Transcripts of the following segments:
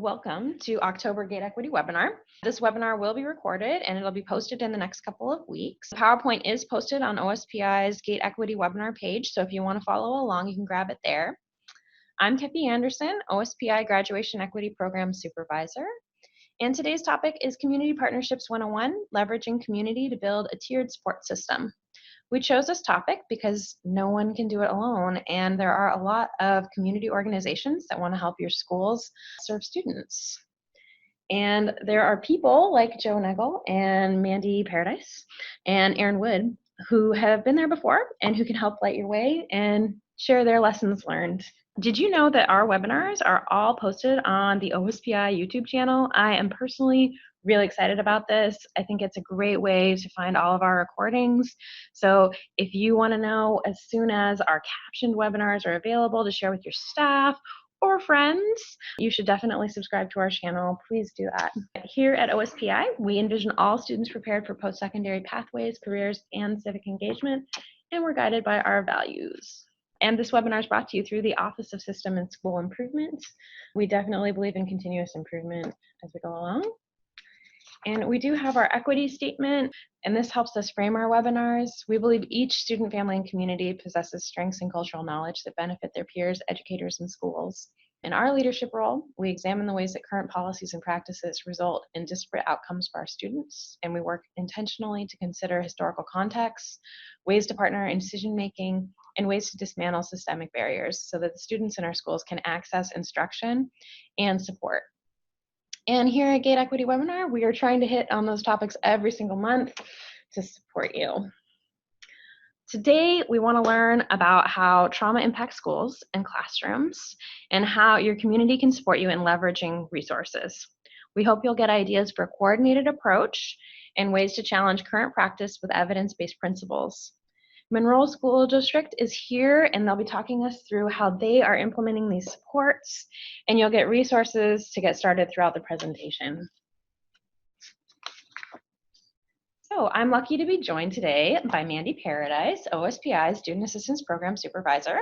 Welcome to October Gate Equity webinar. This webinar will be recorded and it'll be posted in the next couple of weeks. PowerPoint is posted on OSPI's Gate Equity webinar page, so if you want to follow along, you can grab it there. I'm Keppi Anderson, OSPI Graduation Equity Program Supervisor. And today's topic is Community Partnerships 101, Leveraging Community to Build a Tiered Support System. We chose this topic because no one can do it alone, and there are a lot of community organizations that want to help your schools serve students. And there are people like Joe Neigel and Mandy Paradise and Erin Wood who have been there before and who can help light your way and share their lessons learned. Did you know that our webinars are all posted on the OSPI YouTube channel? I am personally really excited about this. I think it's a great way to find all of our recordings. So if you want to know as soon as our captioned webinars are available to share with your staff or friends, you should definitely subscribe to our channel. Please do that. Here at OSPI, we envision all students prepared for post-secondary pathways, careers, and civic engagement, and we're guided by our values. And this webinar is brought to you through the Office of System and School Improvement. We definitely believe in continuous improvement as we go along. And we do have our equity statement, and this helps us frame our webinars. We believe each student, family, and community possesses strengths and cultural knowledge that benefit their peers, educators, and schools. In our leadership role, we examine the ways that current policies and practices result in disparate outcomes for our students, and we work intentionally to consider historical contexts, ways to partner in decision-making, and ways to dismantle systemic barriers so that the students in our schools can access instruction and support. And here at Gate Equity Webinar, we are trying to hit on those topics every single month to support you. Today, we want to learn about how trauma impacts schools and classrooms and how your community can support you in leveraging resources. We hope you'll get ideas for a coordinated approach and ways to challenge current practice with evidence-based principles. Monroe School District is here, and they'll be talking us through how they are implementing these supports, and you'll get resources to get started throughout the presentation. So I'm lucky to be joined today by Mandy Paradise, OSPI's Student Assistance Program Supervisor.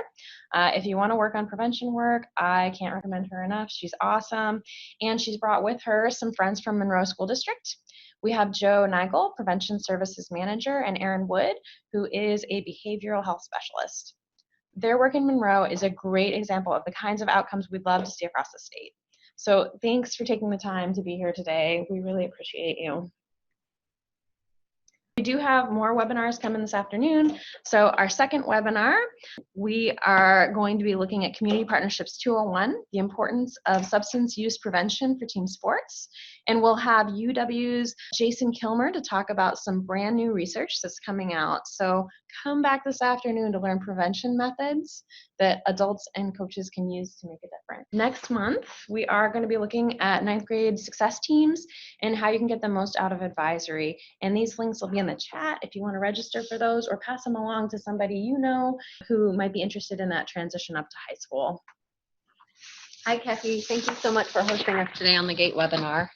If you want to work on prevention work, I can't recommend her enough. She's awesome, and she's brought with her some friends from Monroe School District. We have Joe Neigel, Prevention Services Manager, and Erin Wood, who is a behavioral health specialist. Their work in Monroe is a great example of the kinds of outcomes we'd love to see across the state. So thanks for taking the time to be here today. We really appreciate you. We do have more webinars coming this afternoon. So our second webinar, we are going to be looking at Community Partnerships 201, the importance of substance use prevention for team sports. And we'll have UW's Jason Kilmer to talk about some brand new research that's coming out. So come back this afternoon to learn prevention methods that adults and coaches can use to make a difference. Next month, we are going to be looking at 9th grade success teams and how you can get the most out of advisory. And these links will be in the chat if you want to register for those or pass them along to somebody you know who might be interested in that transition up to high school. Hi, Keppi. Thank you so much for hosting us today on the GATE webinar.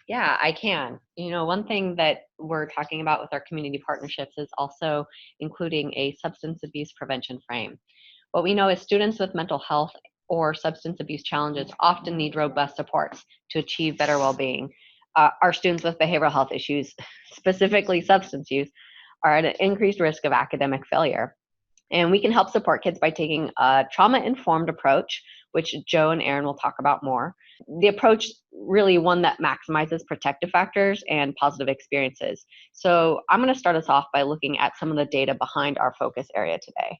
Yeah, I can. One thing that we're talking about with our community partnerships is also including a substance abuse prevention frame. What we know is students with mental health or substance abuse challenges often need robust supports to achieve better well-being. Our students with behavioral health issues, specifically substance use, are at an increased risk of academic failure. And we can help support kids by taking a trauma-informed approach, which Joe and Erin will talk about more. The approach really one that maximizes protective factors and positive experiences. So I'm going to start us off by looking at some of the data behind our focus area today.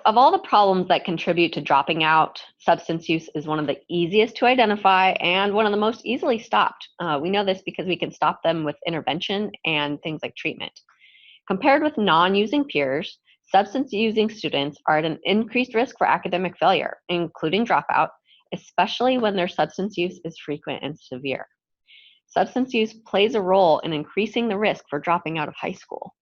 Of all the problems that contribute to dropping out, substance use is one of the easiest to identify and one of the most easily stopped. We know this because we can stop them with intervention and things like treatment. Compared with non-using peers, substance-using students are at an increased risk for academic failure, including dropout, especially when their substance use is frequent and severe. Substance use plays a role in increasing the risk for dropping out of high school.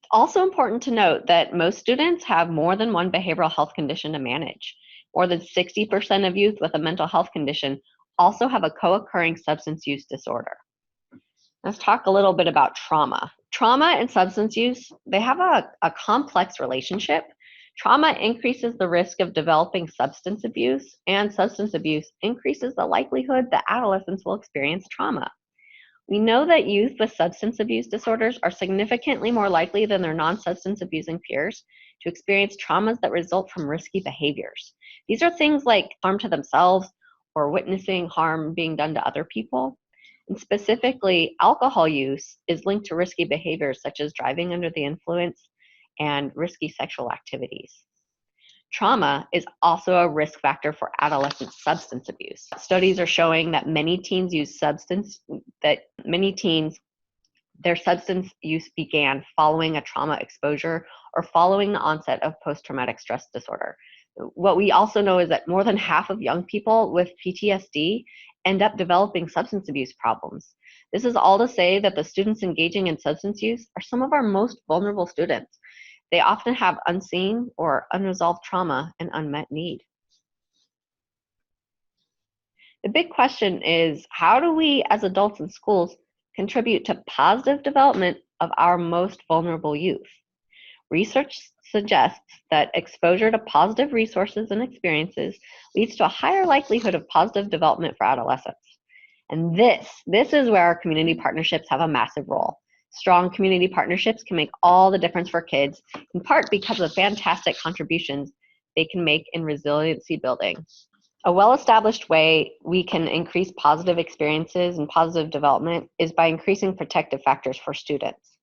It's also important to note that most students have more than one behavioral health condition to manage. More than 60% of youth with a mental health condition also have a co-occurring substance use disorder. Let's talk a little bit about trauma. Trauma and substance use, they have a complex relationship. Trauma increases the risk of developing substance abuse, and substance abuse increases the likelihood that adolescents will experience trauma. We know that youth with substance abuse disorders are significantly more likely than their non-substance abusing peers to experience traumas that result from risky behaviors. These are things like harm to themselves or witnessing harm being done to other people. And specifically, alcohol use is linked to risky behaviors such as driving under the influence and risky sexual activities. Trauma is also a risk factor for adolescent substance abuse. Studies are showing that their substance use began following a trauma exposure or following the onset of post-traumatic stress disorder. What we also know is that more than half of young people with PTSD end up developing substance abuse problems. This is all to say that the students engaging in substance use are some of our most vulnerable students. They often have unseen or unresolved trauma and unmet need. The big question is, how do we as adults in schools contribute to positive development of our most vulnerable youth? Research suggests that exposure to positive resources and experiences leads to a higher likelihood of positive development for adolescents. And this is where our community partnerships have a massive role. Strong community partnerships can make all the difference for kids, in part because of fantastic contributions they can make in resiliency building. A well-established way we can increase positive experiences and positive development is by increasing protective factors for students.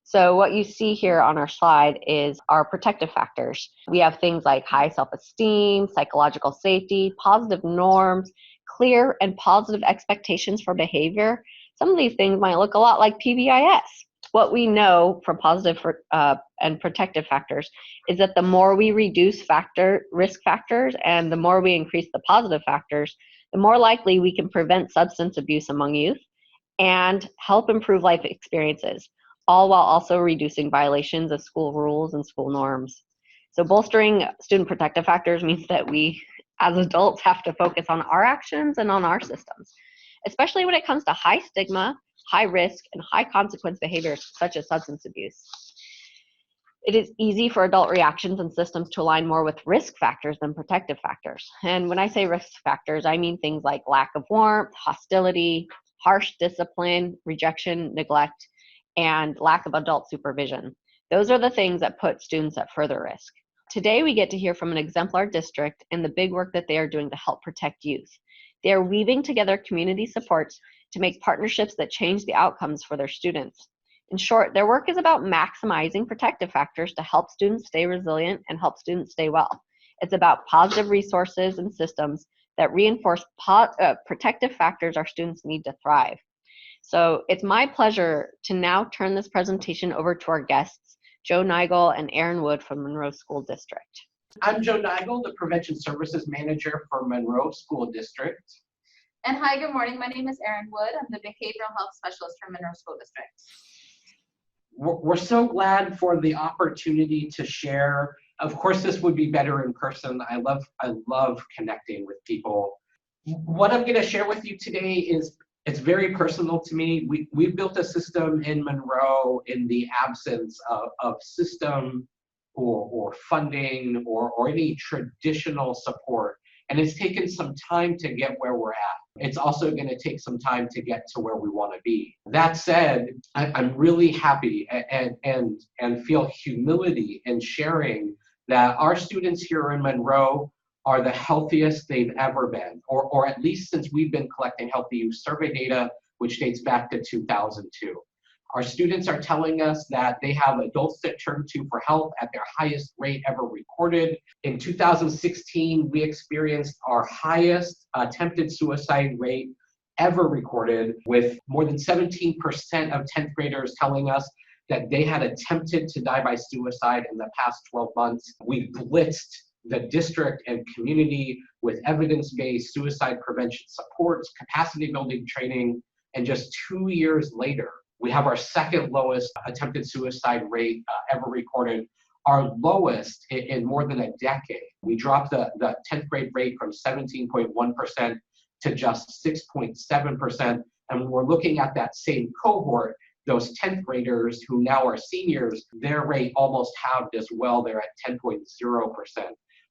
So what you see here on our slide is our protective factors. We have things like high self-esteem, psychological safety, positive norms, clear and positive expectations for behavior. Some of these things might look a lot like PBIS. What we know from positive and protective factors is that the more we reduce risk factors and the more we increase the positive factors, the more likely we can prevent substance abuse among youth and help improve life experiences, all while also reducing violations of school rules and school norms. So bolstering student protective factors means that we as adults have to focus on our actions and on our systems, especially when it comes to high stigma, high risk, and high consequence behaviors such as substance abuse. It is easy for adult reactions and systems to align more with risk factors than protective factors. And when I say risk factors, I mean things like lack of warmth, hostility, harsh discipline, rejection, neglect, and lack of adult supervision. Those are the things that put students at further risk. Today, we get to hear from an exemplar district and the big work that they are doing to help protect youth. They are weaving together community supports to make partnerships that change the outcomes for their students. In short, their work is about maximizing protective factors to help students stay resilient and help students stay well. It's about positive resources and systems that reinforce protective factors our students need to thrive. So it's my pleasure to now turn this presentation over to our guests, Joe Neigel and Erin Wood from Monroe School District. I'm Joe Neigel, the Prevention Services Manager for Monroe School District. And hi, good morning. My name is Erin Wood. I'm the Behavioral Health Specialist for Monroe School District. We're so glad for the opportunity to share. Of course, this would be better in person. I love connecting with people. What I'm going to share with you today is it's very personal to me. We've built a system in Monroe in the absence of system or funding or any traditional support. And it's taken some time to get where we're at. It's also going to take some time to get to where we want to be. That said, I'm really happy and feel humility in sharing that our students here in Monroe are the healthiest they've ever been, or at least since we've been collecting Healthy Youth survey data, which dates back to 2002. Our students are telling us that they have adults that turn to for help at their highest rate ever recorded. In 2016, we experienced our highest attempted suicide rate ever recorded, with more than 17% of 10th graders telling us that they had attempted to die by suicide in the past 12 months. We blitzed the district and community with evidence-based suicide prevention supports, capacity building training, and just 2 years later, we have our second lowest attempted suicide rate ever recorded, our lowest in more than a decade. We dropped the 10th grade rate from 17.1% to just 6.7%. And when we're looking at that same cohort, Those 10th graders who now are seniors, their rate almost halved as well. They're at 10.0%.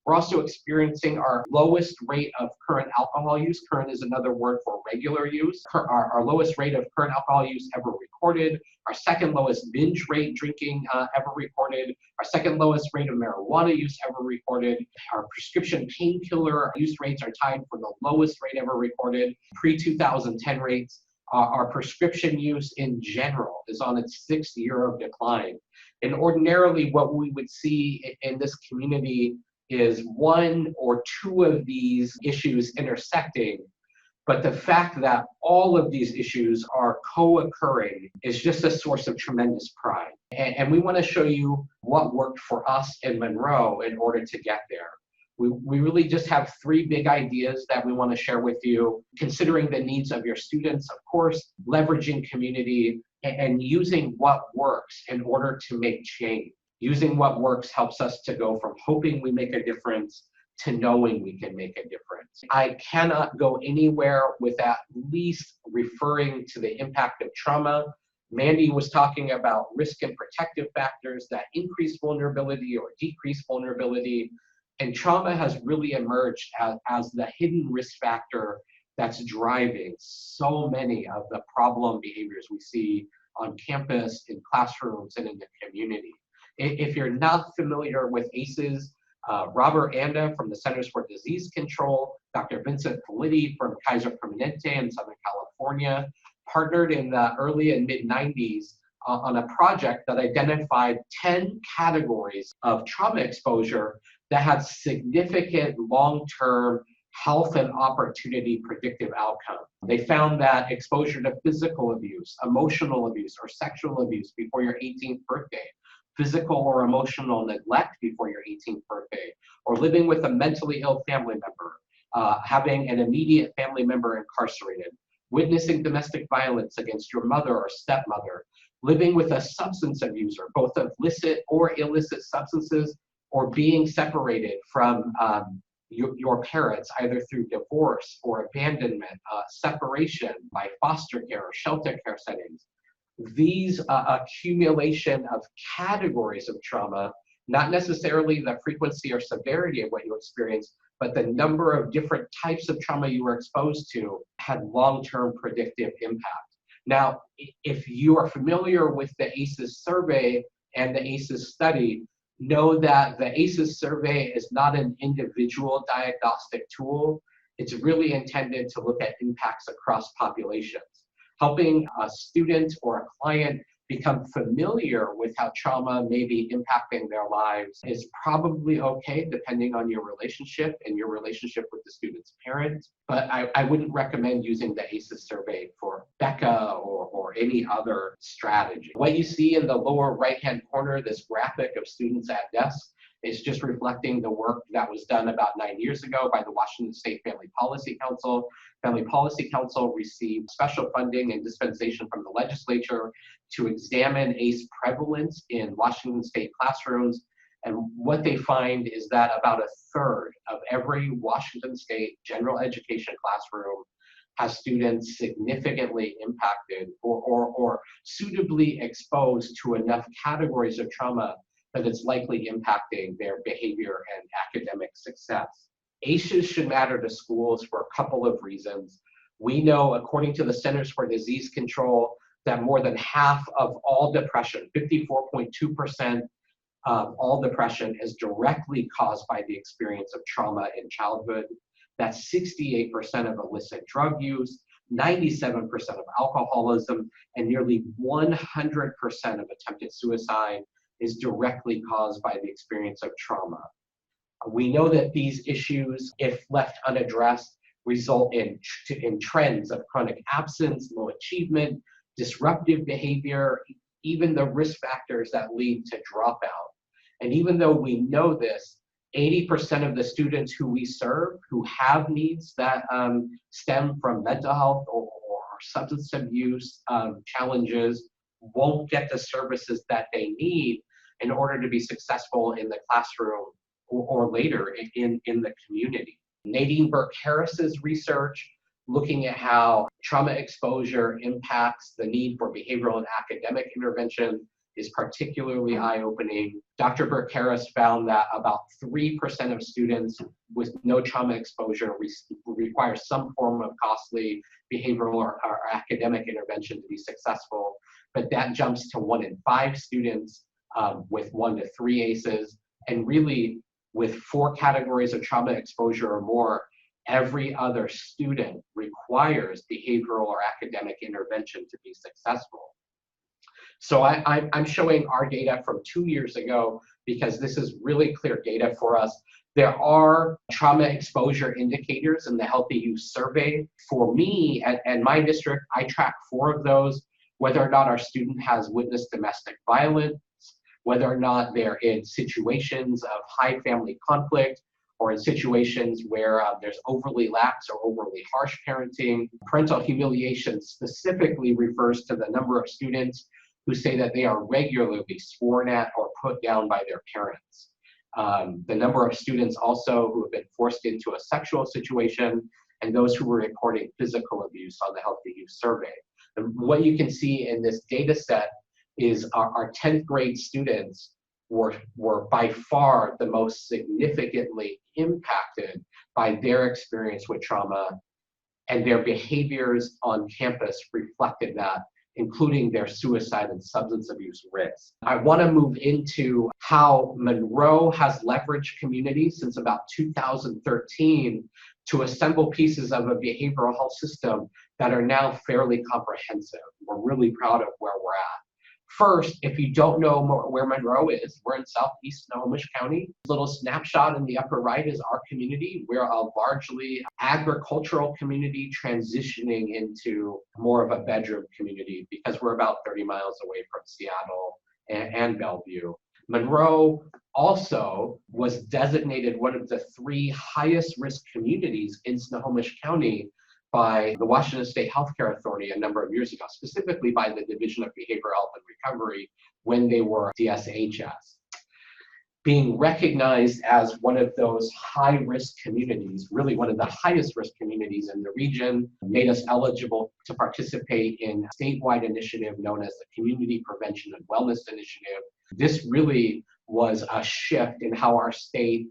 We're also experiencing our lowest rate of current alcohol use. Current is another word for regular use. Our lowest rate of current alcohol use ever recorded. Our second lowest binge rate drinking ever recorded. Our second lowest rate of marijuana use ever recorded. Our prescription painkiller use rates are tied for the lowest rate ever recorded. Pre-2010 rates. Our prescription use in general is on its 6th year of decline. And ordinarily what we would see in this community is one or two of these issues intersecting, but the fact that all of these issues are co-occurring is just a source of tremendous pride. And we want to show you what worked for us in Monroe in order to get there. We really just have 3 big ideas that we want to share with you, considering the needs of your students, of course, leveraging community, and using what works in order to make change. Using what works helps us to go from hoping we make a difference to knowing we can make a difference. I cannot go anywhere without at least referring to the impact of trauma. Mandy was talking about risk and protective factors that increase vulnerability or decrease vulnerability. And trauma has really emerged as the hidden risk factor that's driving so many of the problem behaviors we see on campus, in classrooms, and in the community. If you're not familiar with ACEs, Robert Anda from the Centers for Disease Control, Dr. Vincent Politi from Kaiser Permanente in Southern California, partnered in the early and mid-90s on a project that identified 10 categories of trauma exposure that had significant long-term health and opportunity predictive outcome. They found that exposure to physical abuse, emotional abuse, or sexual abuse before your 18th birthday, physical or emotional neglect before your 18th birthday, or living with a mentally ill family member, having an immediate family member incarcerated, witnessing domestic violence against your mother or stepmother, living with a substance abuser, both of licit or illicit substances, or being separated from your parents, either through divorce or abandonment, separation by foster care or shelter care settings. These accumulation of categories of trauma, not necessarily the frequency or severity of what you experience, but the number of different types of trauma you were exposed to, had long-term predictive impact. Now, if you are familiar with the ACEs survey and the ACEs study, know that the ACEs survey is not an individual diagnostic tool. It's really intended to look at impacts across populations. Helping a student or a client become familiar with how trauma may be impacting their lives is probably okay, depending on your relationship and your relationship with the student's parents. But I wouldn't recommend using the ACEs survey for Becca or any other strategy. What you see in the lower right-hand corner, this graphic of students at desk, is just reflecting the work that was done about 9 years ago by the Washington State Family Policy Council. Family Policy Council received special funding and dispensation from the legislature to examine ACE prevalence in Washington State classrooms. And what they find is that about a third of every Washington State general education classroom has students significantly impacted or suitably exposed to enough categories of trauma that it's likely impacting their behavior and academic success. ACEs should matter to schools for a couple of reasons. We know, according to the Centers for Disease Control, that more than half of all depression, 54.2% of all depression, is directly caused by the experience of trauma in childhood. That's 68% of illicit drug use, 97% of alcoholism, and nearly 100% of attempted suicide is directly caused by the experience of trauma. We know that these issues, if left unaddressed, result in trends of chronic absence, low achievement, disruptive behavior, even the risk factors that lead to dropout. And even though we know this, 80% of the students who we serve who have needs that stem from mental health or substance abuse challenges won't get the services that they need in order to be successful in the classroom or later in the community. Nadine Burke-Harris's research looking at how trauma exposure impacts the need for behavioral and academic intervention is particularly eye-opening. Dr. Burke-Harris found that about 3% of students with no trauma exposure require some form of costly behavioral or academic intervention to be successful, but that jumps to 1 in 5 students with 1 to 3 ACEs, and really with 4 categories of trauma exposure or more, every other student requires behavioral or academic intervention to be successful. So I'm showing our data from 2 years ago because this is really clear data for us. There are trauma exposure indicators in the Healthy Youth Survey. For me and my district, I track 4 of those: whether or not our student has witnessed domestic violence, whether or not they're in situations of high family conflict, or in situations where there's overly lax or overly harsh parenting. Parental humiliation specifically refers to the number of students who say that they are regularly sworn at or put down by their parents. The number of students also who have been forced into a sexual situation, and those who were reporting physical abuse on the Healthy Youth Survey. And what you can see in this data set is our 10th grade students were by far the most significantly impacted by their experience with trauma, and their behaviors on campus reflected that, including their suicide and substance abuse risk. I want to move into how Monroe has leveraged community since about 2013 to assemble pieces of a behavioral health system that are now fairly comprehensive. We're really proud of where we're at. First, if you don't know where Monroe is, we're in southeast Snohomish County. A little snapshot in the upper right is our community. We're a largely agricultural community transitioning into more of a bedroom community because we're about 30 miles away from Seattle and Bellevue. Monroe also was designated one of the 3 highest risk communities in Snohomish County by the Washington State Healthcare Authority a number of years ago, specifically by the Division of Behavioral Health and Recovery when they were DSHS. Being recognized as one of those high-risk communities, really one of the highest risk communities in the region, made us eligible to participate in a statewide initiative known as the Community Prevention and Wellness Initiative. This really was a shift in how our state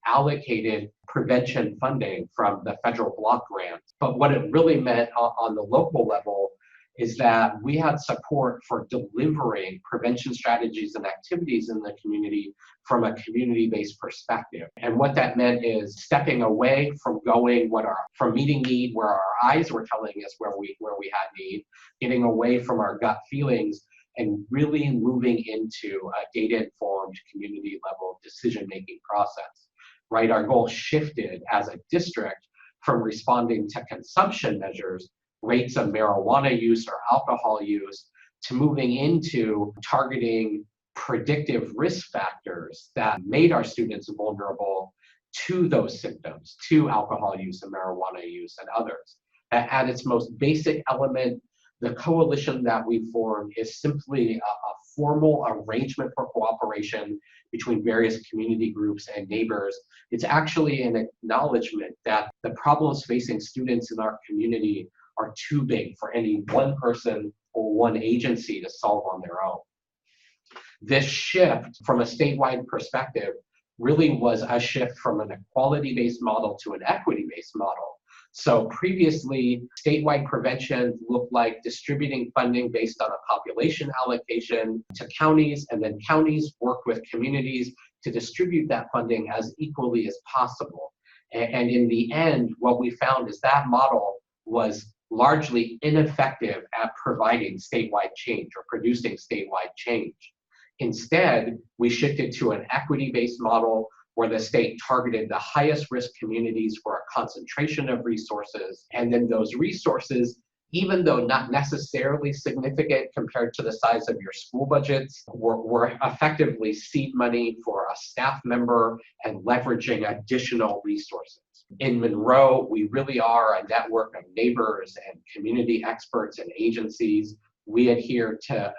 allocated prevention funding from the federal block grants. But what it really meant on the local level is that we had support for delivering prevention strategies and activities in the community from a community-based perspective. And what that meant is stepping away from from meeting need where our eyes were telling us where we had need, getting away from our gut feelings, and really moving into a data-informed community-level decision-making process, right? Our goal shifted as a district from responding to consumption measures, rates of marijuana use or alcohol use, to moving into targeting predictive risk factors that made our students vulnerable to those symptoms, to alcohol use and marijuana use and others. At its most basic element, the coalition that we formed is simply a formal arrangement for cooperation between various community groups and neighbors. It's actually an acknowledgement that the problems facing students in our community are too big for any one person or one agency to solve on their own. This shift from a statewide perspective really was a shift from an equality-based model to an equity-based model. So previously, statewide prevention looked like distributing funding based on a population allocation to counties, and then counties worked with communities to distribute that funding as equally as possible. And in the end, what we found is that model was largely ineffective at providing statewide change or producing statewide change. Instead, we shifted to an equity-based model where the state targeted the highest risk communities for a concentration of resources. And then those resources, even though not necessarily significant compared to the size of your school budgets, were effectively seed money for a staff member and leveraging additional resources. In Monroe, we really are a network of neighbors and community experts and agencies. We adhere to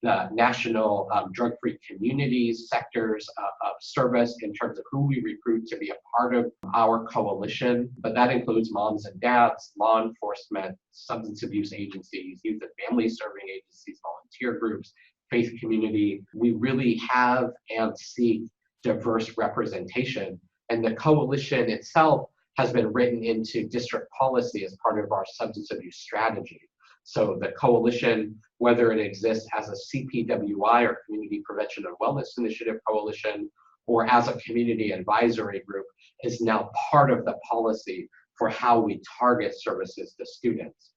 the national drug-free communities sectors of service in terms of who we recruit to be a part of our coalition. But that includes moms and dads, law enforcement, substance abuse agencies, youth and family serving agencies, volunteer groups, faith community. We really have and seek diverse representation. And the coalition itself has been written into district policy as part of our substance abuse strategy. So the coalition, whether it exists as a CPWI or Community Prevention and Wellness Initiative coalition, or as a community advisory group, is now part of the policy for how we target services to students.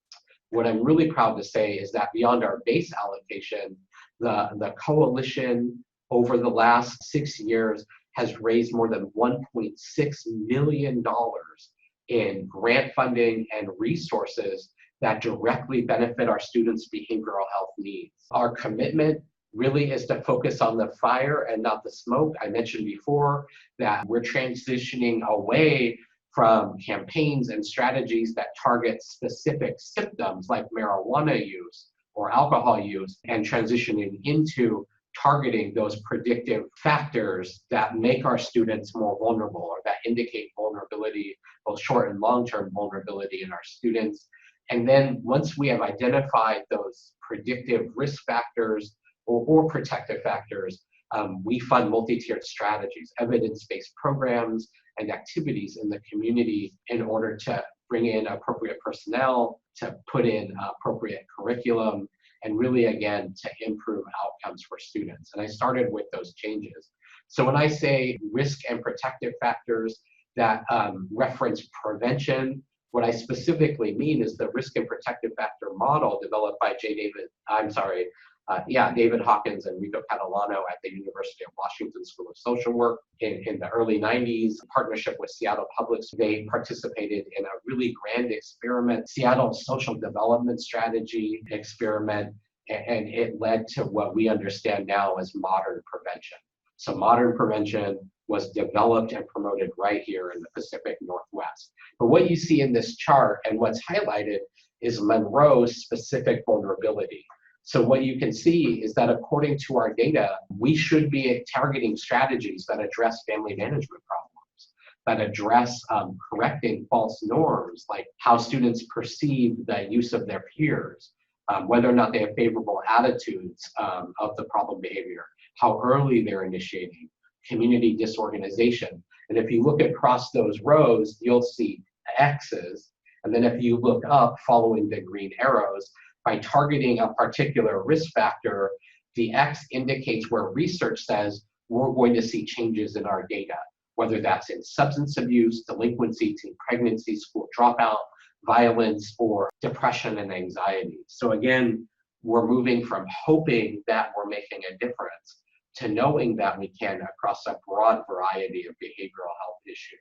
What I'm really proud to say is that beyond our base allocation, the coalition over the last 6 years has raised more than $1.6 million in grant funding and resources that directly benefit our students' behavioral health needs. Our commitment really is to focus on the fire and not the smoke. I mentioned before that we're transitioning away from campaigns and strategies that target specific symptoms like marijuana use or alcohol use, and transitioning into targeting those predictive factors that make our students more vulnerable or that indicate vulnerability, both short and long-term vulnerability in our students. And then once we have identified those predictive risk factors or protective factors, we fund multi-tiered strategies, evidence-based programs and activities in the community in order to bring in appropriate personnel, to put in appropriate curriculum, and really, again, to improve outcomes for students. And I started with those changes. So when I say risk and protective factors that reference prevention, what I specifically mean is the risk and protective factor model developed by David Hawkins and Rico Catalano at the University of Washington School of Social Work in the early 90s, in partnership with Seattle Public. They participated in a really grand experiment, Seattle Social Development Strategy experiment, and it led to what we understand now as modern prevention. So modern prevention was developed and promoted right here in the Pacific Northwest. But what you see in this chart and what's highlighted is Monroe's specific vulnerability. So what you can see is that according to our data, we should be targeting strategies that address family management problems, that address correcting false norms, like how students perceive the use of their peers, whether or not they have favorable attitudes of the problem behavior, how early they're initiating, community disorganization. And if you look across those rows, you'll see X's. And then if you look up following the green arrows, by targeting a particular risk factor, the X indicates where research says we're going to see changes in our data, whether that's in substance abuse, delinquency, teen pregnancy, school dropout, violence, or depression and anxiety. So again, we're moving from hoping that we're making a difference to knowing that we can across a broad variety of behavioral health issues.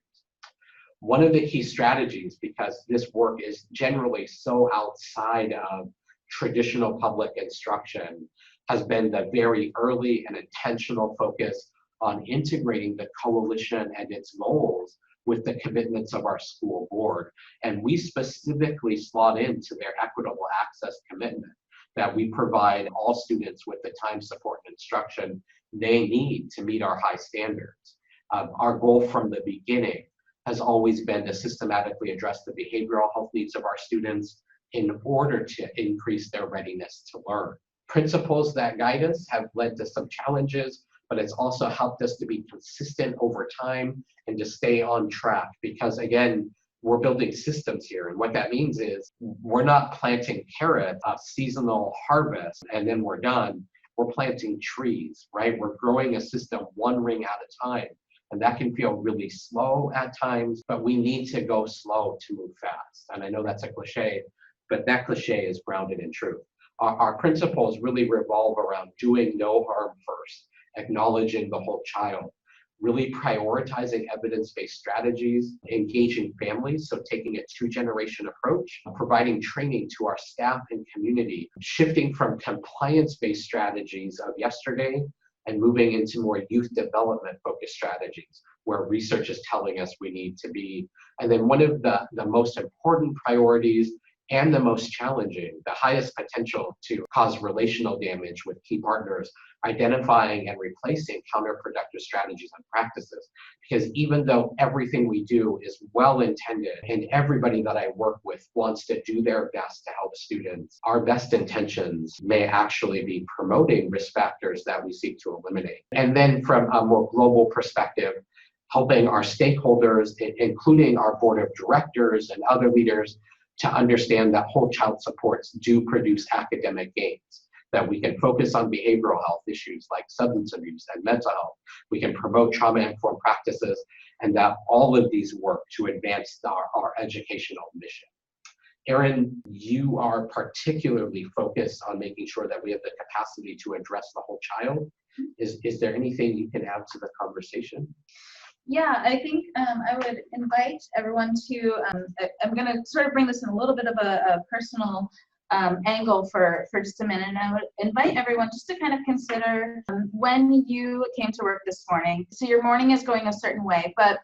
One of the key strategies, because this work is generally so outside of traditional public instruction, has been the very early and intentional focus on integrating the coalition and its goals with the commitments of our school board. And we specifically slot into their equitable access commitment that we provide all students with the time, support, and instruction they need to meet our high standards. Our goal from the beginning has always been to systematically address the behavioral health needs of our students in order to increase their readiness to learn. Principles that guide us have led to some challenges, but it's also helped us to be consistent over time and to stay on track, because again, we're building systems here. And what that means is we're not planting carrots, a seasonal harvest, and then we're done. We're planting trees, right? We're growing a system one ring at a time. And that can feel really slow at times, but we need to go slow to move fast. And I know that's a cliche, but that cliche is grounded in truth. Our principles really revolve around doing no harm first, acknowledging the whole child, really prioritizing evidence-based strategies, engaging families, so taking a two-generation approach, providing training to our staff and community, shifting from compliance-based strategies of yesterday and moving into more youth development focused strategies where research is telling us we need to be. And then one of the most important priorities and the most challenging, the highest potential to cause relational damage with key partners, identifying and replacing counterproductive strategies and practices. Because even though everything we do is well intended and everybody that I work with wants to do their best to help students, our best intentions may actually be promoting risk factors that we seek to eliminate. And then from a more global perspective, helping our stakeholders, including our board of directors and other leaders, to understand that whole child supports do produce academic gains, that we can focus on behavioral health issues like substance abuse and mental health. We can promote trauma-informed practices, and that all of these work to advance our educational mission. Erin, you are particularly focused on making sure that we have the capacity to address the whole child. Is there anything you can add to the conversation? Yeah, I think I would invite everyone to, I'm going to sort of bring this in a little bit of a personal angle for just a minute. And I would invite everyone just to kind of consider when you came to work this morning. So your morning is going a certain way, but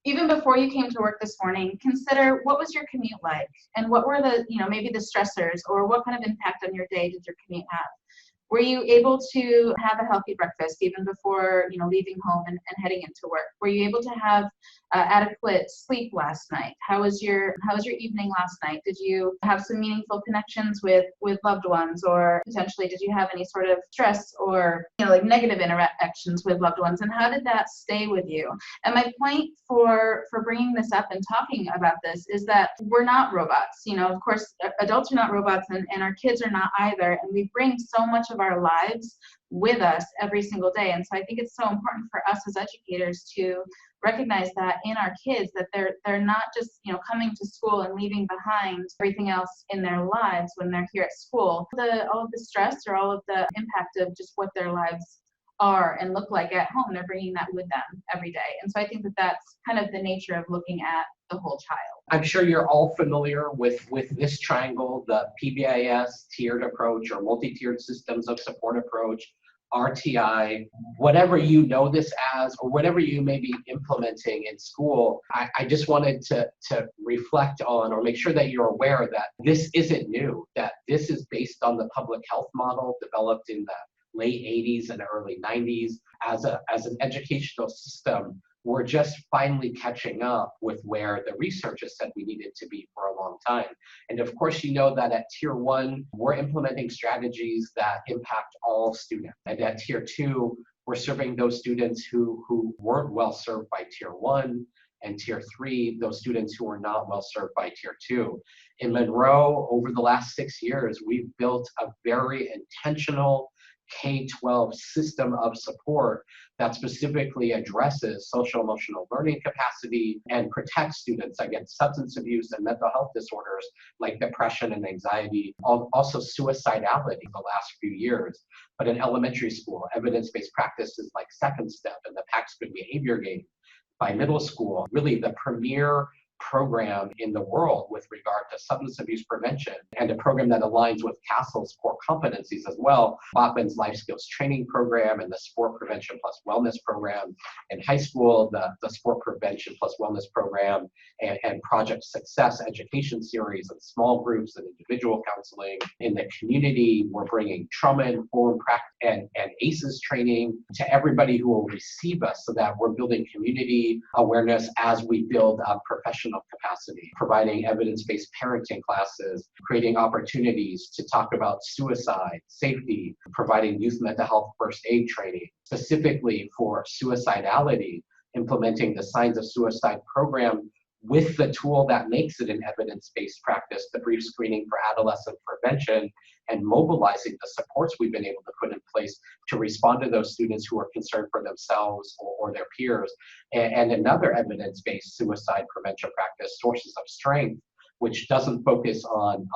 even before you came to work this morning, consider what was your commute like, and what were the, maybe the stressors, or what kind of impact on your day did your commute have? Were you able to have a healthy breakfast even before, leaving home and heading into work? Were you able to have adequate sleep last night? How was your evening last night? Did you have some meaningful connections with loved ones, or potentially did you have any sort of stress or like negative interactions with loved ones? And how did that stay with you? And my point for bringing this up and talking about this is that we're not robots. Of course, adults are not robots, and our kids are not either. And we bring so much of our lives with us every single day. And so I think it's so important for us as educators to recognize that in our kids, that they're not just coming to school and leaving behind everything else in their lives when they're here at school. All of the stress or all of the impact of just what their lives are and look like at home, they're bringing that with them every day. And so I think that that's kind of the nature of looking at the whole child. I'm sure you're all familiar with this triangle, the PBIS tiered approach or multi-tiered systems of support approach, RTI, whatever you know this as, or whatever you may be implementing in school. I just wanted to reflect on, or make sure that you're aware that this isn't new, that this is based on the public health model developed in the late 80s and early 90s. As an educational system, we're just finally catching up with where the research has said we needed to be for a long time. And of course, that at Tier 1, we're implementing strategies that impact all students. And at Tier 2, we're serving those students who weren't well served by Tier 1, and Tier 3, those students who are not well served by Tier 2. In Monroe, over the last 6 years, we've built a very intentional K-12 system of support that specifically addresses social emotional learning capacity and protects students against substance abuse and mental health disorders like depression and anxiety, also suicidality the last few years. But in elementary school, evidence-based practices like Second Step and the PACS Good Behavior Game. By middle school, really the premier program in the world with regard to substance abuse prevention, and a program that aligns with CASEL's core competencies as well. Boppen's Life Skills Training Program and the Sport Prevention Plus Wellness Program. In high school, the Sport Prevention Plus Wellness Program and Project Success education series and small groups and individual counseling. In the community, we're bringing trauma-informed practice and ACEs training to everybody who will receive us, so that we're building community awareness as we build professional capacity, providing evidence-based parenting classes, creating opportunities to talk about suicide, safety, providing youth mental health first aid training, specifically for suicidality, implementing the Signs of Suicide program with the tool that makes it an evidence-based practice, the brief screening for adolescent prevention, and mobilizing the supports we've been able to put in place to respond to those students who are concerned for themselves or their peers. And another evidence-based suicide prevention practice, Sources of Strength, which doesn't focus on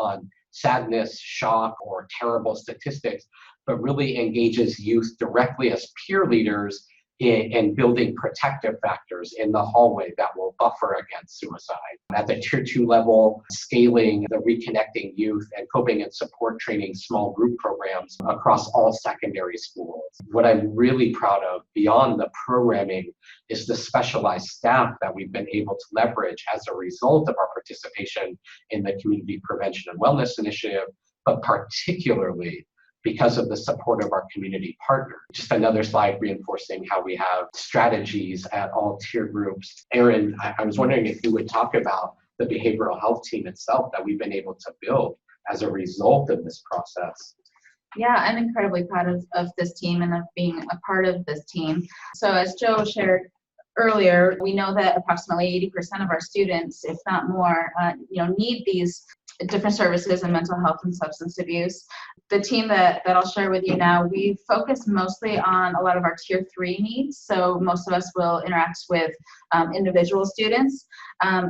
sadness, shock, or terrible statistics, but really engages youth directly as peer leaders and building protective factors in the hallway that will buffer against suicide. At the tier 2 level, scaling the reconnecting youth and coping and support training small group programs across all secondary schools. What I'm really proud of beyond the programming is the specialized staff that we've been able to leverage as a result of our participation in the Community Prevention and Wellness Initiative, but particularly because of the support of our community partner. Just another slide reinforcing how we have strategies at all tier groups. Erin, I was wondering if you would talk about the behavioral health team itself that we've been able to build as a result of this process. Yeah, I'm incredibly proud of this team and of being a part of this team. So as Joe shared earlier, we know that approximately 80% of our students, if not more, need these different services in mental health and substance abuse. The team that I'll share with you now, we focus mostly on a lot of our tier 3 needs. So most of us will interact with individual students.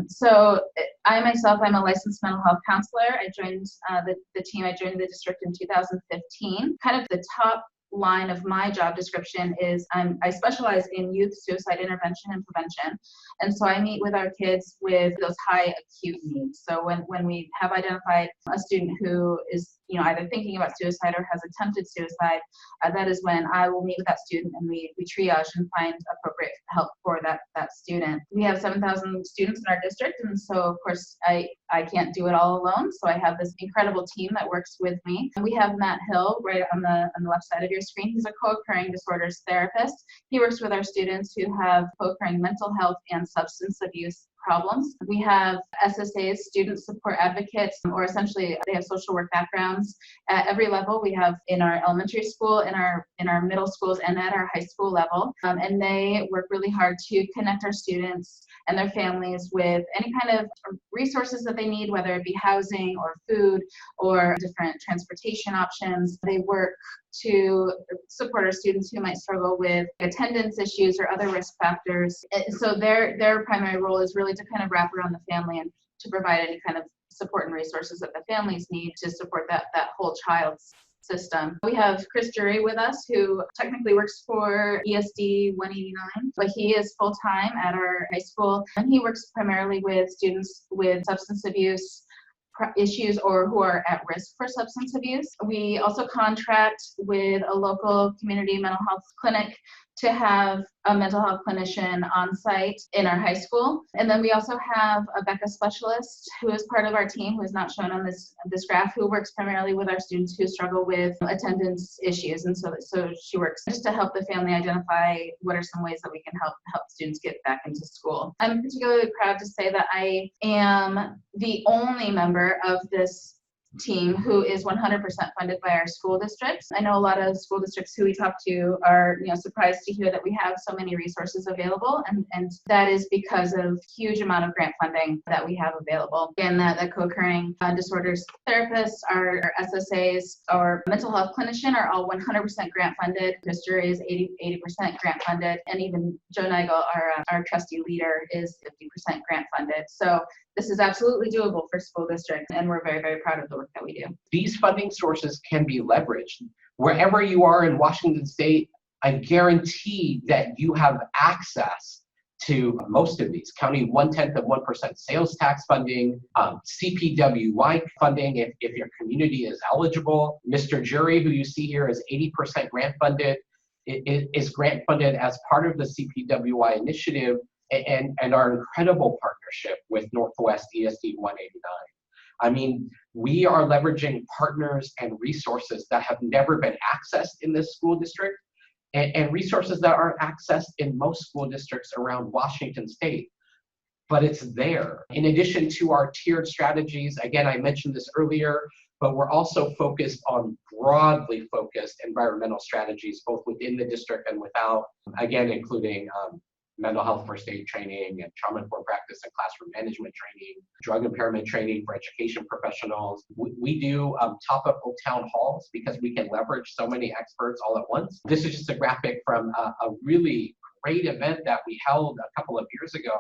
So I myself, I'm a licensed mental health counselor. I joined the team, I joined the district in 2015. Kind of the top line of my job description is I specialize in youth suicide intervention and prevention. And so I meet with our kids with those high acute needs. So when we have identified a student who is either thinking about suicide or has attempted suicide, that is when I will meet with that student and we triage and find appropriate help for that student. We have 7,000 students in our district, and so of course I can't do it all alone. So I have this incredible team that works with me. We have Matt Hill right on the left side of your screen. He's a co-occurring disorders therapist. He works with our students who have co-occurring mental health and substance abuse problems. We have SSAs, student support advocates, or essentially they have social work backgrounds at every level. We have in our elementary school, in our middle schools, and at our high school level. And they work really hard to connect our students and their families with any kind of resources that they need, whether it be housing or food or different transportation options. They work to support our students who might struggle with attendance issues or other risk factors. So their primary role is really to kind of wrap around the family and to provide any kind of support and resources that the families need to support that whole child's system. We have Chris Jury with us, who technically works for ESD 189, but he is full-time at our high school, and he works primarily with students with substance abuse issues or who are at risk for substance abuse. We also contract with a local community mental health clinic to have a mental health clinician on site in our high school. And then we also have a BECA specialist who is part of our team, who is not shown on this graph, who works primarily with our students who struggle with attendance issues. And so she works just to help the family identify what are some ways that we can help students get back into school. I'm particularly proud to say that I am the only member of this team who is 100% funded by our school districts. I know a lot of school districts who we talk to are surprised to hear that we have so many resources available, and that is because of huge amount of grant funding that we have available. Again, the co-occurring disorders therapists, our SSAs, our mental health clinician are all 100% grant funded. Chris Jury is 80% grant funded, and even Joe Neigel, our trustee leader, is 50% grant funded. So this is absolutely doable for school districts, and we're very, very proud of the work that we do. These funding sources can be leveraged. Wherever you are in Washington State, I guarantee that you have access to most of these. County 0.1% sales tax funding, CPWY funding if your community is eligible. Mr. Jury, who you see here, is 80% grant funded. It is grant funded as part of the CPWY initiative and our incredible partnership with Northwest ESD 189. I mean, we are leveraging partners and resources that have never been accessed in this school district and resources that aren't accessed in most school districts around Washington State, but it's there. In addition to our tiered strategies, again, I mentioned this earlier, but we're also focused on broadly focused environmental strategies, both within the district and without, again, including mental health first aid training and trauma-informed practice and classroom management training, drug impairment training for education professionals. We do top-up town halls because we can leverage so many experts all at once. This is just a graphic from a really great event that we held a couple of years ago,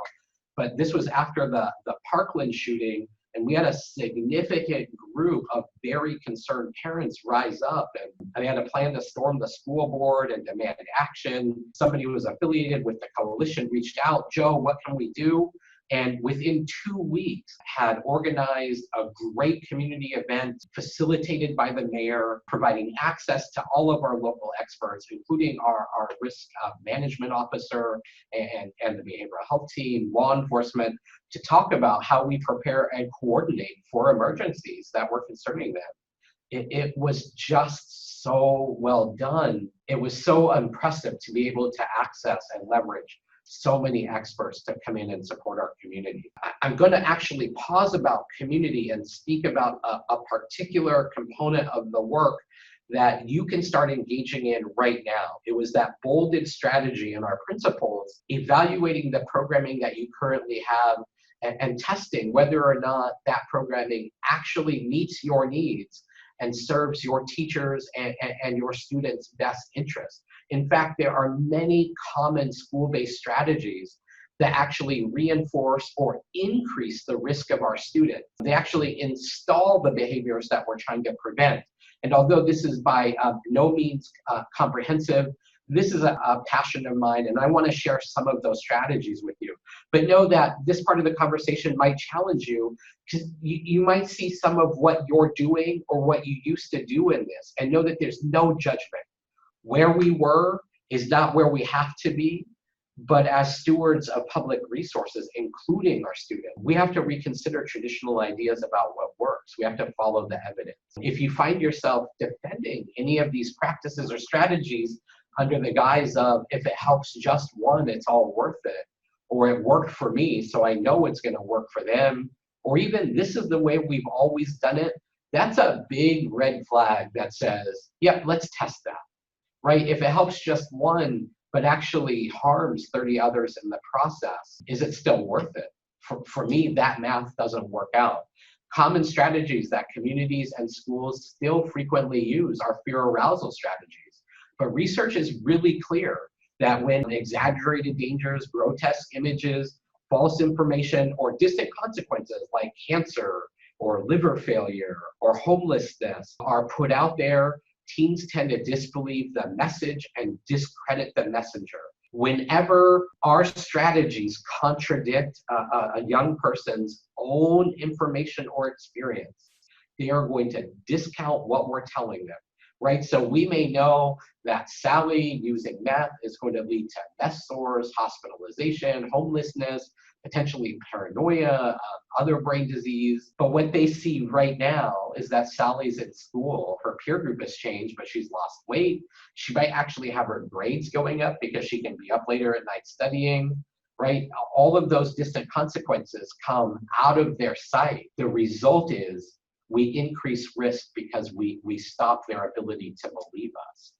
but this was after the Parkland shooting, And we had a significant group of very concerned parents rise up, and they had a plan to storm the school board and demand action. Somebody who was affiliated with the coalition reached out, Joe, what can we do? And within 2 weeks had organized a great community event facilitated by the mayor, providing access to all of our local experts, including our risk management officer and the behavioral health team, law enforcement, to talk about how we prepare and coordinate for emergencies that were concerning them. It was just so well done. It was so impressive to be able to access and leverage so many experts to come in and support our community. I'm going to actually pause about community and speak about a particular component of the work that you can start engaging in right now. It was that bolded strategy in our principles, evaluating the programming that you currently have and testing whether or not that programming actually meets your needs and serves your teachers and your students' best interests. In fact, there are many common school-based strategies that actually reinforce or increase the risk of our students. They actually install the behaviors that we're trying to prevent. And although this is by no means comprehensive, this is a passion of mine, and I want to share some of those strategies with you. But know that this part of the conversation might challenge you, because you might see some of what you're doing or what you used to do in this, and know that there's no judgment. Where we were is not where we have to be, but as stewards of public resources, including our students, we have to reconsider traditional ideas about what works. We have to follow the evidence. If you find yourself defending any of these practices or strategies under the guise of, if it helps just one, it's all worth it, or it worked for me, so I know it's going to work for them, or even this is the way we've always done it, that's a big red flag that says, yep, let's test that. Right? If it helps just one, but actually harms 30 others in the process, is it still worth it? For me, that math doesn't work out. Common strategies that communities and schools still frequently use are fear arousal strategies. But research is really clear that when exaggerated dangers, grotesque images, false information, or distant consequences like cancer or liver failure or homelessness are put out there, teens tend to disbelieve the message and discredit the messenger. Whenever our strategies contradict a young person's own information or experience, they are going to discount what we're telling them, right? So we may know that Sally using meth is going to lead to meth sores, hospitalization, homelessness, potentially paranoia, other brain disease. But what they see right now is that Sally's in school, her peer group has changed, but she's lost weight. She might actually have her grades going up because she can be up later at night studying, right? All of those distant consequences come out of their sight. The result is we increase risk because we stop their ability to believe us.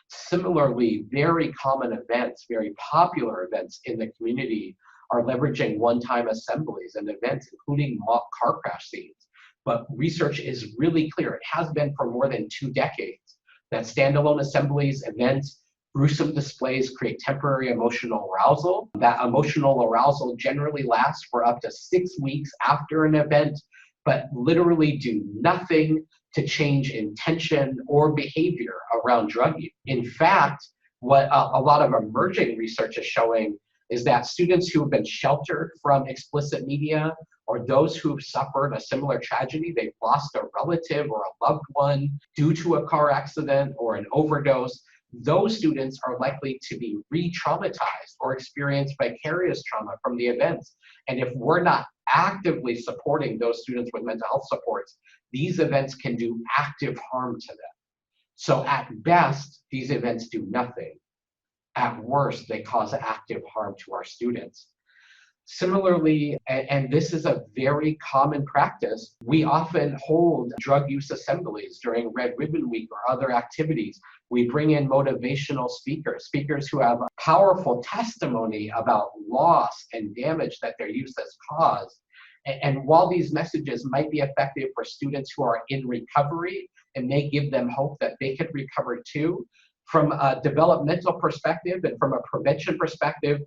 Similarly, very common events, very popular events in the community are leveraging one-time assemblies and events, including mock car crash scenes. But research is really clear, it has been for more than 2 decades, that standalone assemblies, events, gruesome displays create temporary emotional arousal. That emotional arousal generally lasts for up to 6 weeks after an event, but literally do nothing to change intention or behavior around drug use. In fact, what a lot of emerging research is showing is that students who have been sheltered from explicit media, or those who've suffered a similar tragedy, they've lost a relative or a loved one due to a car accident or an overdose, those students are likely to be re-traumatized or experience vicarious trauma from the events. And if we're not actively supporting those students with mental health supports, these events can do active harm to them. So at best, these events do nothing. At worst, they cause active harm to our students. Similarly, and this is a very common practice, we often hold drug use assemblies during Red Ribbon Week or other activities. We bring in motivational speakers who have powerful testimony about loss and damage that their use has caused. And while these messages might be effective for students who are in recovery and may give them hope that they could recover too, from a developmental perspective and from a prevention perspective,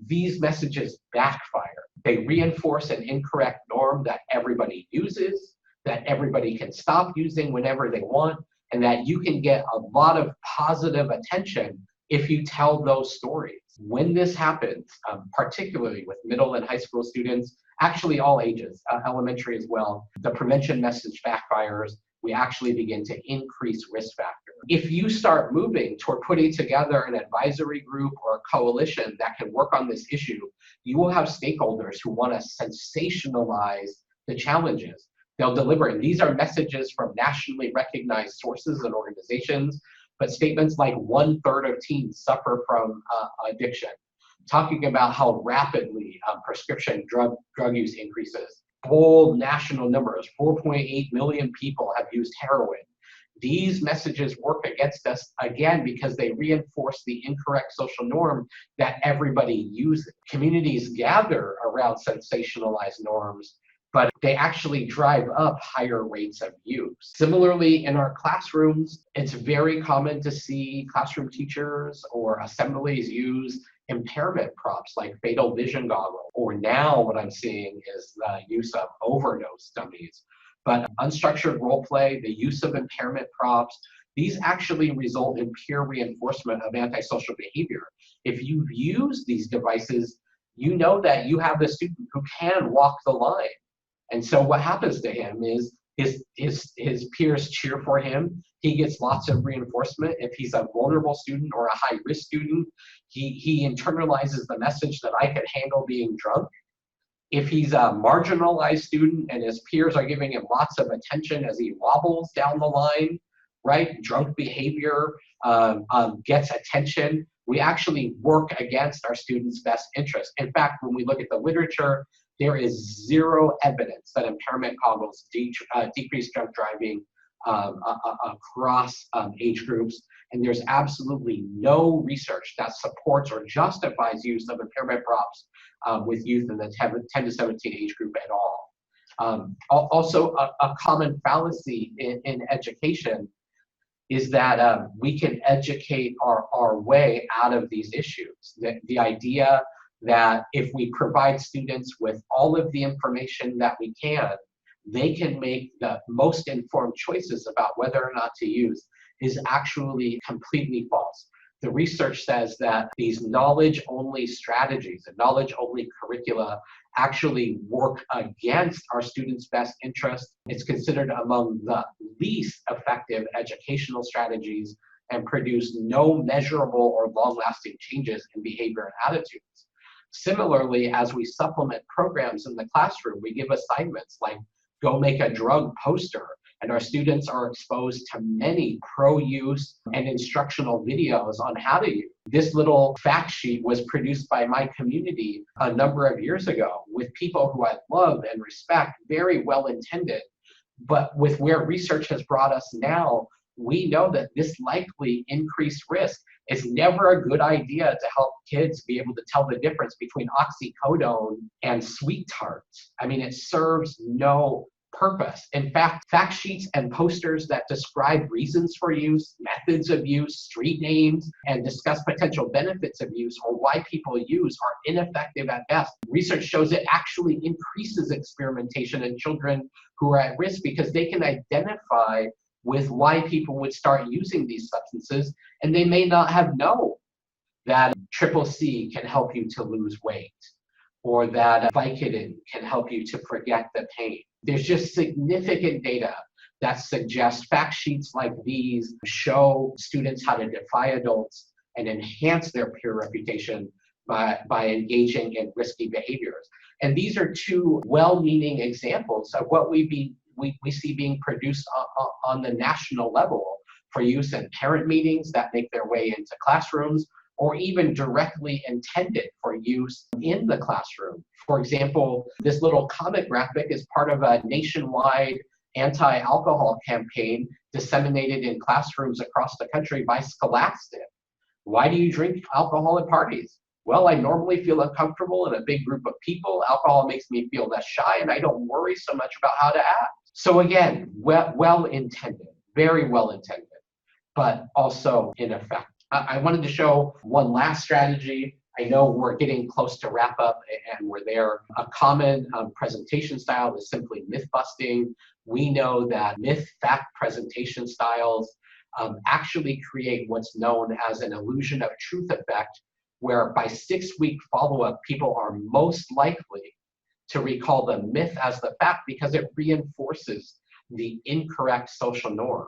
these messages backfire. They reinforce an incorrect norm that everybody uses, that everybody can stop using whenever they want, and that you can get a lot of positive attention if you tell those stories. When this happens, particularly with middle and high school students, actually all ages, elementary as well, the prevention message backfires. We actually begin to increase risk factor. If you start moving toward putting together an advisory group or a coalition that can work on this issue, you will have stakeholders who want to sensationalize the challenges. They'll deliver, and these are messages from nationally recognized sources and organizations, but statements like 1/3 of teens suffer from addiction, talking about how rapidly prescription drug use increases. Bold national numbers, 4.8 million people have used heroin. These messages work against us, again, because they reinforce the incorrect social norm that everybody uses. Communities gather around sensationalized norms, but they actually drive up higher rates of use. Similarly, in our classrooms, it's very common to see classroom teachers or assemblies use impairment props like fatal vision goggles, or now what I'm seeing is the use of overdose dummies. But unstructured role play, the use of impairment props, these actually result in peer reinforcement of antisocial behavior. If you've used these devices, you know that you have a student who can walk the line. And so what happens to him is his peers cheer for him. He gets lots of reinforcement. If he's a vulnerable student or a high-risk student, he internalizes the message that I could handle being drunk. If he's a marginalized student and his peers are giving him lots of attention as he wobbles down the line, right? Drunk behavior gets attention. We actually work against our students' best interest. In fact, when we look at the literature, there is zero evidence that impairment goggles decrease drunk driving across age groups. And there's absolutely no research that supports or justifies use of impairment props with youth in the 10 to 17 age group at all. Also, a common fallacy in education is that we can educate our way out of these issues. The idea that if we provide students with all of the information that we can, they can make the most informed choices about whether or not to use is actually completely false. The research says that these knowledge-only strategies and knowledge-only curricula actually work against our students' best interest. It's considered among the least effective educational strategies and produce no measurable or long-lasting changes in behavior and attitudes. Similarly, as we supplement programs in the classroom, we give assignments like go make a drug poster, and our students are exposed to many pro-use and instructional videos on how to use. This little fact sheet was produced by my community a number of years ago with people who I love and respect, very well intended, but with where research has brought us now, we know that this likely increased risk. It's never a good idea to help kids be able to tell the difference between oxycodone and sweet tarts. I mean, it serves no purpose. In fact, fact sheets and posters that describe reasons for use, methods of use, street names, and discuss potential benefits of use or why people use are ineffective at best. Research shows it actually increases experimentation in children who are at risk because they can identify with why people would start using these substances, and they may not have known that CCC can help you to lose weight, or that Vicodin can help you to forget the pain. There's just significant data that suggests fact sheets like these show students how to defy adults and enhance their peer reputation by engaging in risky behaviors. And these are two well-meaning examples of what we see being produced on the national level for use in parent meetings that make their way into classrooms, or even directly intended for use in the classroom. For example, this little comic graphic is part of a nationwide anti-alcohol campaign disseminated in classrooms across the country by Scholastic. Why do you drink alcohol at parties? Well, I normally feel uncomfortable in a big group of people. Alcohol makes me feel less shy, and I don't worry so much about how to act. So again, well-intended, very well-intended, but also ineffective. I wanted to show one last strategy I know we're getting close to wrap up and we're there. A common presentation style is simply myth busting. We know that myth-fact presentation styles actually create what's known as an illusion of truth effect, where by 6-week follow-up, people are most likely to recall the myth as the fact because it reinforces the incorrect social norm,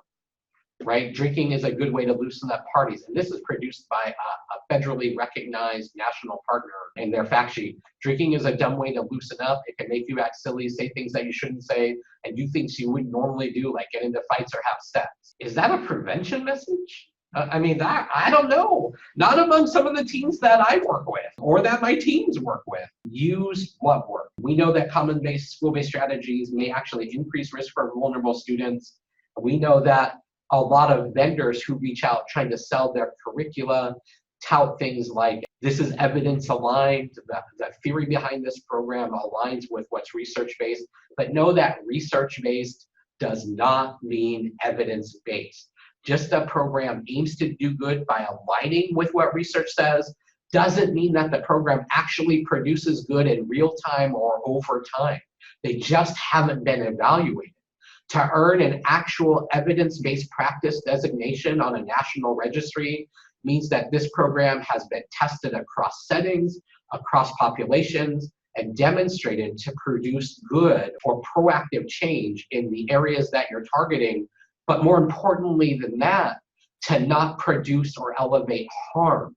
right? Drinking is a good way to loosen up parties. And this is produced by a federally recognized national partner in their fact sheet. Drinking is a dumb way to loosen up. It can make you act silly, say things that you shouldn't say, and do things you wouldn't normally do, like get into fights or have sex. Is that a prevention message? I mean, I don't know. Not among some of the teens that I work with or that my teams work with. Use what works. We know that common-based, school-based strategies may actually increase risk for vulnerable students. We know that a lot of vendors who reach out trying to sell their curricula tout things like, this is evidence aligned, the theory behind this program aligns with what's research-based, but know that research-based does not mean evidence-based. Just a program aims to do good by aligning with what research says doesn't mean that the program actually produces good in real time or over time. They just haven't been evaluated. To earn an actual evidence-based practice designation on a national registry means that this program has been tested across settings, across populations, and demonstrated to produce good or proactive change in the areas that you're targeting. But more importantly than that, to not produce or elevate harm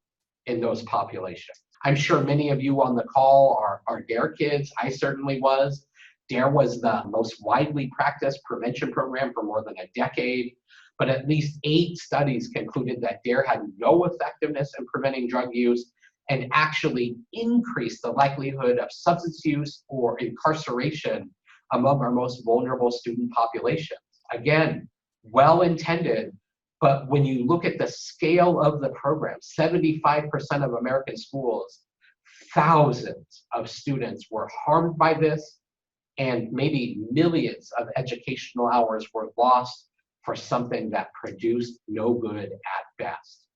in those populations. I'm sure many of you on the call are DARE kids. I certainly was. DARE was the most widely practiced prevention program for more than a decade, but at least 8 studies concluded that DARE had no effectiveness in preventing drug use and actually increased the likelihood of substance use or incarceration among our most vulnerable student populations. Again, well-intended, but when you look at the scale of the program, 75% of American schools, thousands of students were harmed by this, and maybe millions of educational hours were lost for something that produced no good at best.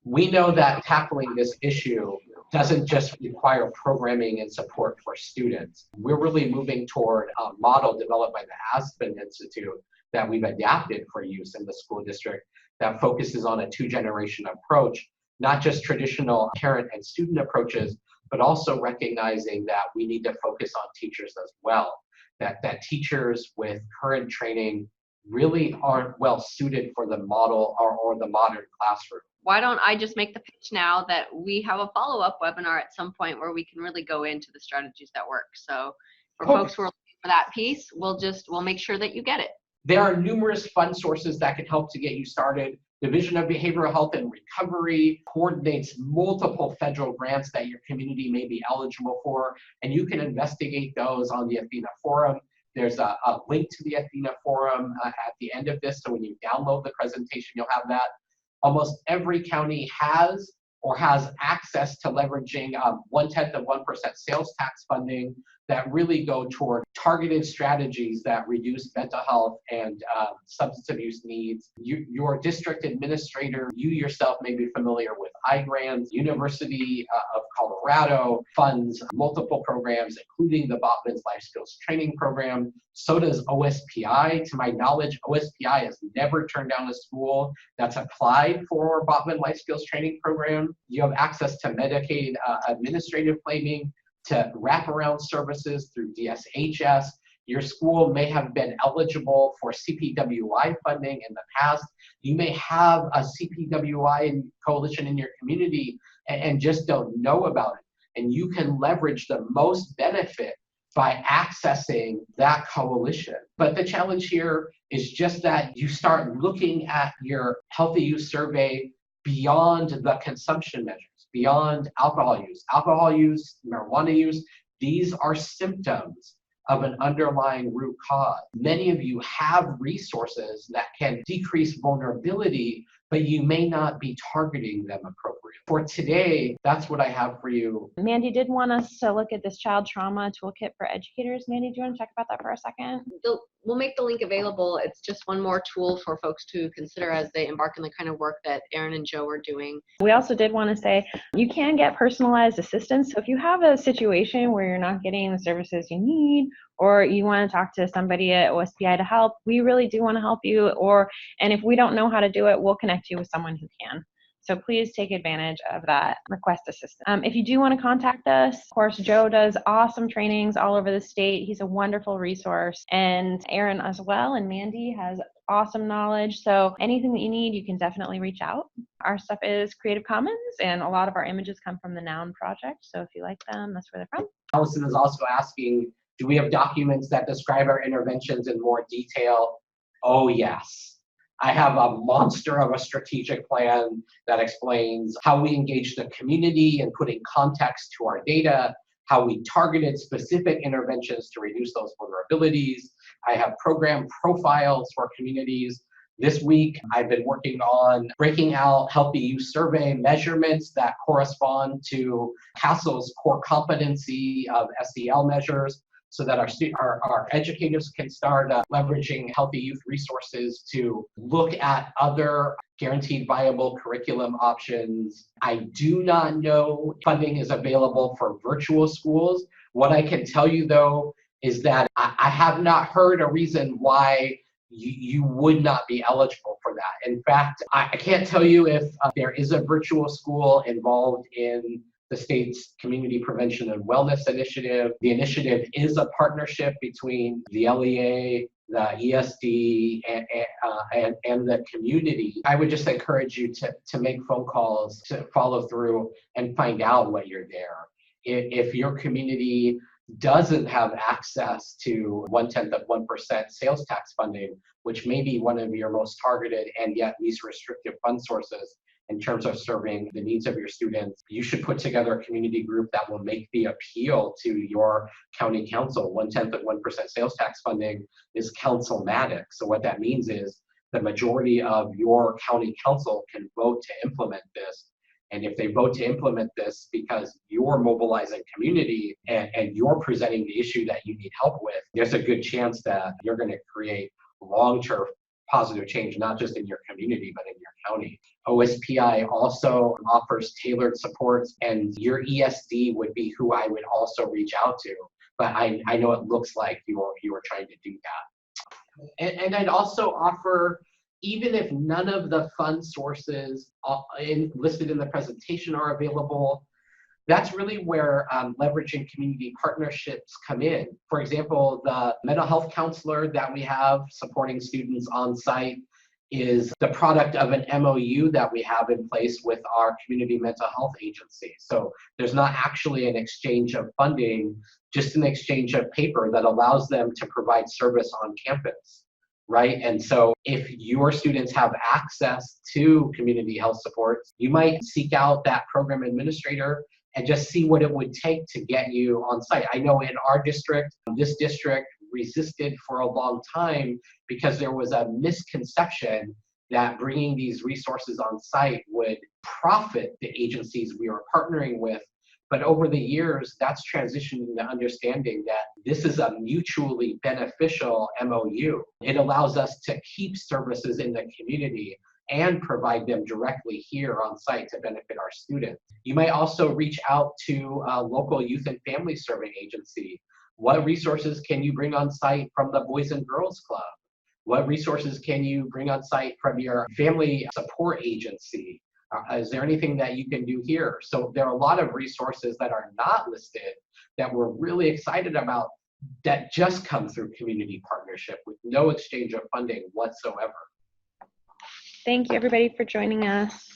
We know that tackling this issue doesn't just require programming and support for students. We're really moving toward a model developed by the Aspen Institute that we've adapted for use in the school district that focuses on a 2-generation approach, not just traditional parent and student approaches, but also recognizing that we need to focus on teachers as well, that teachers with current training really aren't well suited for the model or the modern classroom. Why don't I just make the pitch now that we have a follow-up webinar at some point where we can really go into the strategies that work. So for folks who are looking for that piece, we'll make sure that you get it. There are numerous fund sources that can help to get you started. Division of Behavioral Health and Recovery coordinates multiple federal grants that your community may be eligible for, and you can investigate those on the Athena Forum. There's a link to the Athena Forum at the end of this, so when you download the presentation, you'll have that. Almost every county has access to leveraging 0.1% sales tax funding that really go toward targeted strategies that reduce mental health and substance abuse needs. Your district administrator, you yourself may be familiar with iGrants. University of Colorado funds multiple programs, including the Botman's Life Skills Training Program. So does OSPI. To my knowledge, OSPI has never turned down a school that's applied for Botman Life Skills Training Program. You have access to Medicaid administrative claiming, to wraparound services through DSHS. Your school may have been eligible for CPWI funding in the past. You may have a CPWI coalition in your community and just don't know about it. And you can leverage the most benefit by accessing that coalition. But the challenge here is just that you start looking at your healthy use survey beyond the consumption measures, beyond alcohol use, marijuana use. These are symptoms of an underlying root cause. Many of you have resources that can decrease vulnerability, but you may not be targeting them appropriately. appropriate. For today, that's what I have for you. Mandy did want us to look at this child trauma toolkit for educators. Mandy, do you want to talk about that for a second? We'll make the link available. It's just one more tool for folks to consider as they embark on the kind of work that Erin and Joe are doing. We also did want to say you can get personalized assistance. So if you have a situation where you're not getting the services you need, or you want to talk to somebody at OSPI to help, we really do want to help you. And if we don't know how to do it, we'll connect you with someone who can. So please take advantage of that request assistance. If you do want to contact us, of course, Joe does awesome trainings all over the state. He's a wonderful resource. And Erin as well, and Mandy has awesome knowledge. So anything that you need, you can definitely reach out. Our stuff is Creative Commons, and a lot of our images come from the Noun Project. So if you like them, that's where they're from. Allison is also asking, do we have documents that describe our interventions in more detail? Oh, yes. I have a monster of a strategic plan that explains how we engage the community and putting context to our data, how we targeted specific interventions to reduce those vulnerabilities. I have program profiles for communities. This week, I've been working on breaking out Healthy Use Survey measurements that correspond to CASEL's core competency of SEL measures, so that our educators can start leveraging healthy youth resources to look at other guaranteed viable curriculum options. I do not know if funding is available for virtual schools. What I can tell you, though, is that I have not heard a reason why you would not be eligible for that. In fact, I can't tell you if there is a virtual school involved in the state's Community Prevention and Wellness Initiative. The initiative is a partnership between the LEA, the ESD, and the community. I would just encourage you to make phone calls, to follow through, and find out when you're there. If your community doesn't have access to 0.1% sales tax funding, which may be one of your most targeted and yet least restrictive fund sources in terms of serving the needs of your students, you should put together a community group that will make the appeal to your county council. 0.1% sales tax funding is councilmatic. So what that means is the majority of your county council can vote to implement this. And if they vote to implement this because you're mobilizing community and you're presenting the issue that you need help with, there's a good chance that you're going to create long-term positive change, not just in your community, but in your county. OSPI also offers tailored supports, and your ESD would be who I would also reach out to. But I know it looks like you were trying to do that. And I'd also offer, even if none of the fund sources listed in the presentation are available, that's really where leveraging community partnerships come in. For example, the mental health counselor that we have supporting students on site is the product of an MOU that we have in place with our community mental health agency. So there's not actually an exchange of funding, just an exchange of paper that allows them to provide service on campus, right? And so if your students have access to community health supports, you might seek out that program administrator and just see what it would take to get you on site. I know in our district, this district resisted for a long time because there was a misconception that bringing these resources on site would profit the agencies we were partnering with. But over the years, that's transitioned into understanding that this is a mutually beneficial MOU. It allows us to keep services in the community and provide them directly here on site to benefit our students. You might also reach out to a local youth and family serving agency. What resources can you bring on site from the Boys and Girls Club? What resources can you bring on site from your family support agency? Is there anything that you can do here? So there are a lot of resources that are not listed that we're really excited about that just come through community partnership with no exchange of funding whatsoever. Thank you, everybody, for joining us.